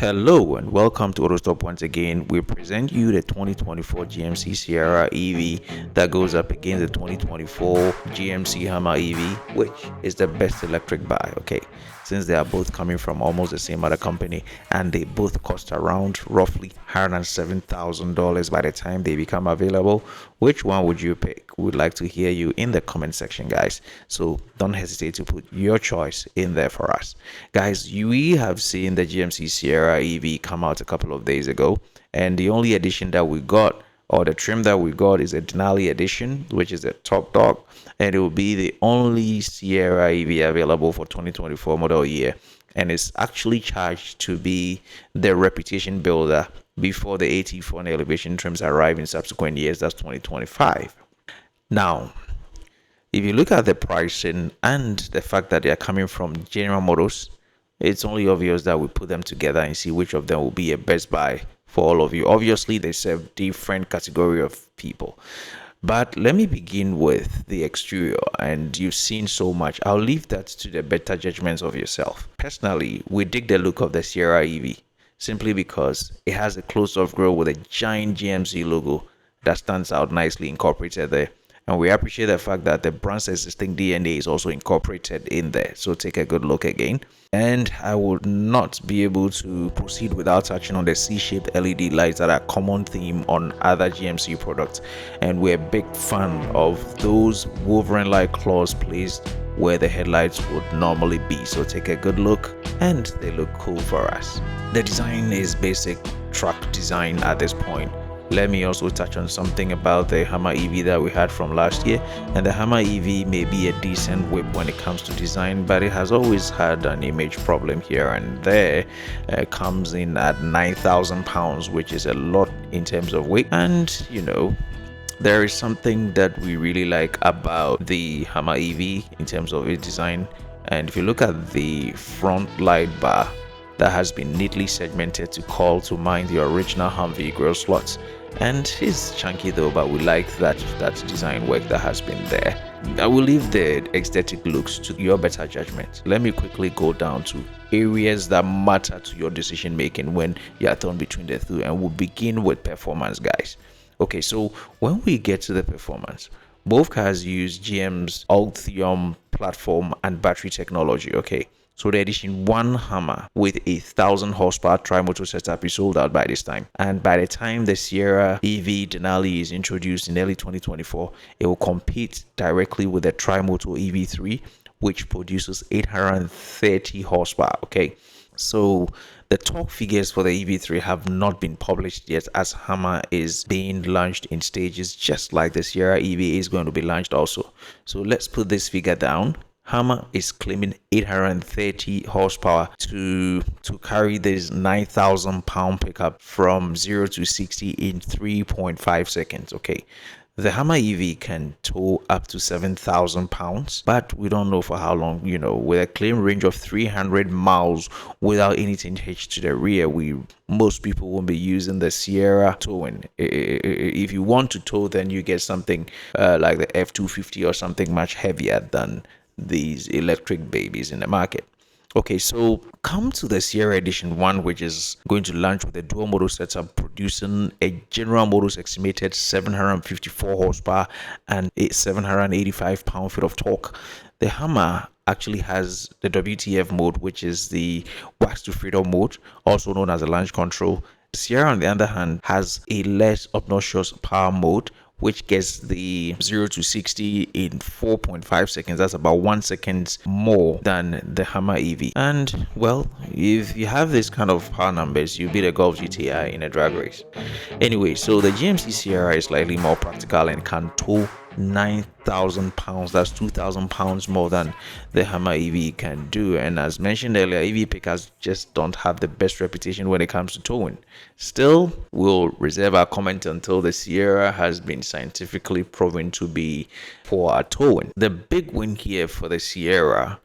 Hello and welcome to Autostop once again. We present you the 2024 GMC Sierra EV that goes up against the 2024 GMC Hummer EV, which is the best electric buy. Okay, since they are both coming from almost the same other company and they both cost around roughly $107,000 by the time they become available, which one would you pick? We'd like to hear you in the comment section, guys. So don't hesitate to put your choice in there for us. Guys, we have seen the GMC Sierra EV come out a couple of days ago, and the only edition that we got, or the trim that we got, is a denali edition, which is the top dog, and it will be the only Sierra EV available for 2024 model year, and it's actually charged to be the reputation builder before the AT4 and elevation trims arrive in subsequent years. That's 2025. Now, if you look at the pricing and the fact that they are coming from General Motors, it's only obvious that we put them together and see which of them will be a best buy for all of you. Obviously, they serve different category of people. But let me begin with the exterior, and you've seen so much. I'll leave that to the better judgments of yourself. Personally, we dig the look of the Sierra EV simply because it has a closed-off grille with a giant GMC logo that stands out nicely incorporated there. And we appreciate the fact that the brand's existing DNA is also incorporated in there. So take a good look again. And I would not be able to proceed without touching on the C-shaped LED lights that are a common theme on other GMC products. And we're a big fan of those Wolverine-like claws placed where the headlights would normally be. So take a good look, and they look cool for us. The design is basic truck design at this point. Let me also touch on something about the Hummer EV that we had from last year. And the Hummer EV may be a decent whip when it comes to design, but it has always had an image problem here and there. Comes in at 9,000 pounds, which is a lot in terms of weight. And there is something that we really like about the Hummer EV in terms of its design. And if you look at the front light bar, that has been neatly segmented to call to mind the original Humvee grille slots. And it's chunky though, but we like that design work that has been there. I will leave the aesthetic looks to your better judgment. Let me quickly go down to areas that matter to your decision making when you are torn between the two, and we'll begin with performance, guys. Okay, so when we get to the performance, both cars use GM's Ultium platform and battery technology. Okay, so the Edition 1 Hummer with a 1,000 horsepower tri-motor setup is sold out by this time. And by the time the Sierra EV Denali is introduced in early 2024, it will compete directly with the tri-motor EV3, which produces 830 horsepower. Okay, so the torque figures for the EV3 have not been published yet, as Hummer is being launched in stages, just like the Sierra EV is going to be launched also. So let's put this figure down. Hummer is claiming 830 horsepower to carry this 9,000 pound pickup from 0 to 60 in 3.5 seconds. Okay, the Hummer EV can tow up to 7,000 pounds, but we don't know for how long. With a claim range of 300 miles without anything hitched to the rear, most people won't be using the Sierra towing. If you want to tow, then you get something like the F250 or something much heavier than these electric babies in the market. Okay, so come to the Sierra Edition 1, which is going to launch with a dual motor setup, producing a General Motors estimated 754 horsepower and a 785 pound-feet of torque. The Hummer actually has the WTF mode, which is the wax to freedom mode, also known as a launch control. Sierra, on the other hand, has a less obnoxious power mode, which gets the 0 to 60 in 4.5 seconds. That's about 1 second more than the Hummer EV. And well, if you have this kind of power numbers, you'll beat a Golf GTI in a drag race. Anyway, so the GMC Sierra is slightly more practical and can tow 9,000 pounds. That's 2,000 pounds more than the Hummer EV can do. And as mentioned earlier, EV pickers just don't have the best reputation when it comes to towing. Still, we'll reserve our comment until the Sierra has been scientifically proven to be poor at towing. The big win here for the Sierra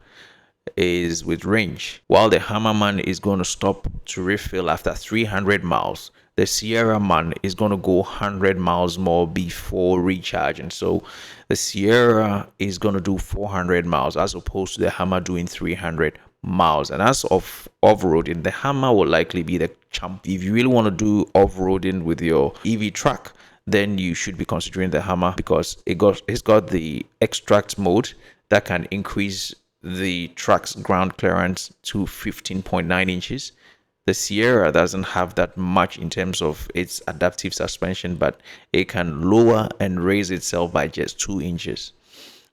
is with range. While the Hammerman is going to stop to refill after 300 miles, the Sierra Man is going to go 100 miles more before recharging. So the Sierra is going to do 400 miles as opposed to the Hummer doing 300. miles. And as of off-roading, the Hummer will likely be the champ. If you really want to do off-roading with your EV truck, then you should be considering the Hummer, because it's got the extract mode that can increase the truck's ground clearance to 15.9 inches. The Sierra doesn't have that much in terms of its adaptive suspension, but it can lower and raise itself by just 2 inches.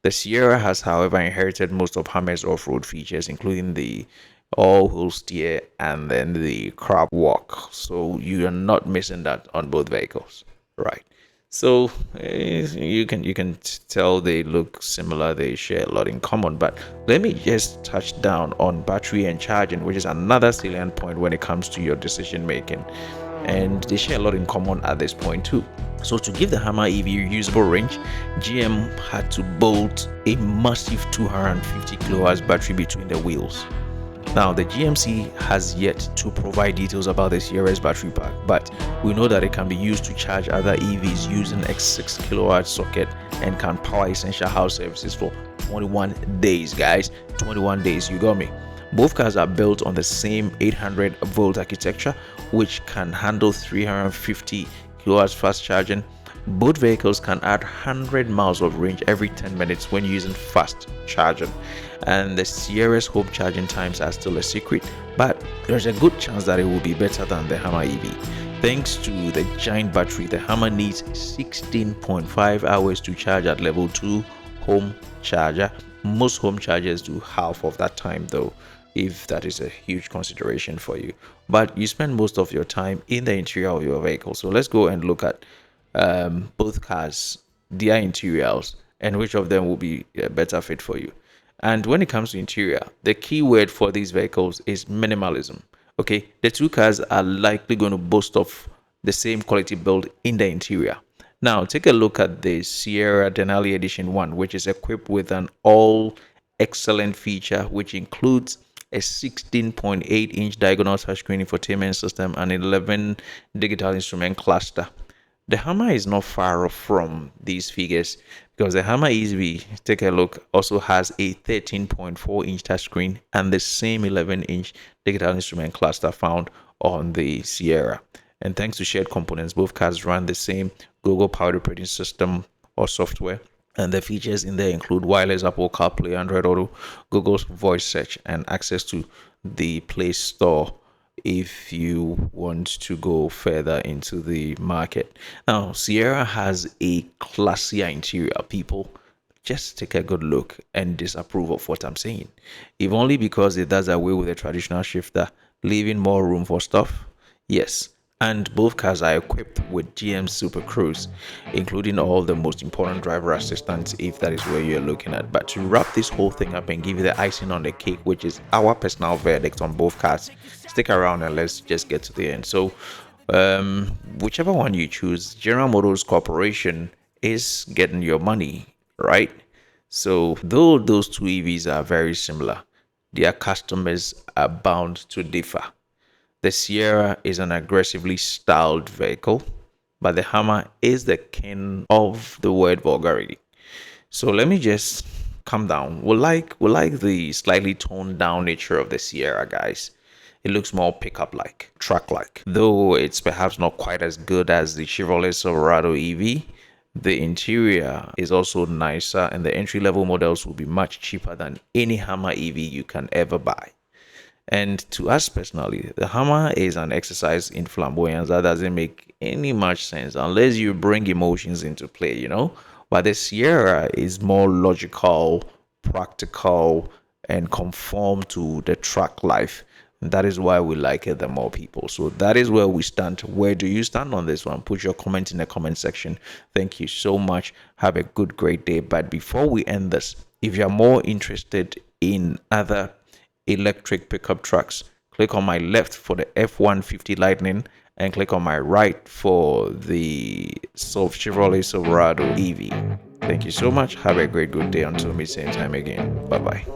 The Sierra has, however, inherited most of Hummer's off-road features, including the all-wheel steer and then the crab walk. So you are not missing that on both vehicles, right? So you can tell they look similar. They share a lot in common. But let me just touch down on battery and charging, which is another salient point when it comes to your decision making. And they share a lot in common at this point too. So to give the Hummer EV usable range, GM had to bolt a massive 250 kilowatts battery between the wheels. Now, the GMC has yet to provide details about the Sierra's battery pack, but we know that it can be used to charge other EVs using a 6 kilowatt socket and can power essential house services for 21 days, guys. 21 days, you got me. Both cars are built on the same 800 volt architecture, which can handle 350 kilowatts fast charging. Both vehicles can add 100 miles of range every 10 minutes when using fast charging. And the Sierra's home charging times are still a secret, but there's a good chance that it will be better than the Hummer EV. Thanks to the giant battery, the Hummer needs 16.5 hours to charge at level 2 home charger. Most home chargers do half of that time though, if that is a huge consideration for you. But you spend most of your time in the interior of your vehicle. So let's go and look at both cars, their interiors, and which of them will be a better fit for you. And when it comes to interior, the key word for these vehicles is minimalism. Okay, the two cars are likely going to boast of the same quality build in the interior. Now, take a look at the Sierra Denali Edition 1, which is equipped with an all excellent feature, which includes a 16.8-inch diagonal touchscreen infotainment system and 11 digital instrument cluster. The Hummer is not far off from these figures, because the Hummer EV, take a look, also has a 13.4-inch touchscreen and the same 11-inch digital instrument cluster found on the Sierra. And thanks to shared components, both cars run the same Google powered operating system or software. And the features in there include wireless Apple CarPlay, Android Auto, Google's voice search, and access to the Play Store if you want to go further into the market. Now, Sierra has a classier interior, people. Just take a good look and disapprove of what I'm saying. If only because it does away with the traditional shifter, leaving more room for stuff. Yes, and both cars are equipped with GM Super Cruise, including all the most important driver assistance if that is where you're looking at. But to wrap this whole thing up and give you the icing on the cake, which is our personal verdict on both cars, stick around and let's just get to the end. So whichever one you choose, General Motors Corporation is getting your money, right? So though those two EVs are very similar, their customers are bound to differ. The Sierra is an aggressively styled vehicle, but the Hummer is the king of the word vulgarity. So let me just calm down. We like the slightly toned down nature of the Sierra, guys. It looks more pickup like, truck like. Though it's perhaps not quite as good as the Chevrolet Silverado EV, the interior is also nicer and the entry level models will be much cheaper than any Hummer EV you can ever buy. And to us personally, the Hummer is an exercise in flamboyance that doesn't make any much sense unless you bring emotions into play, you know. But the Sierra is more logical, practical, and conform to the truck life. That is why we like it the more, people. So that is where we stand. Where do you stand on this one? Put your comment in the comment section. Thank you so much. Have a great day. But before we end this, if you're more interested in other electric pickup trucks, click on my left for the F-150 Lightning and click on my right for the Chevrolet Silverado EV. Thank you so much. Have a good day until we meet same time again. Bye bye.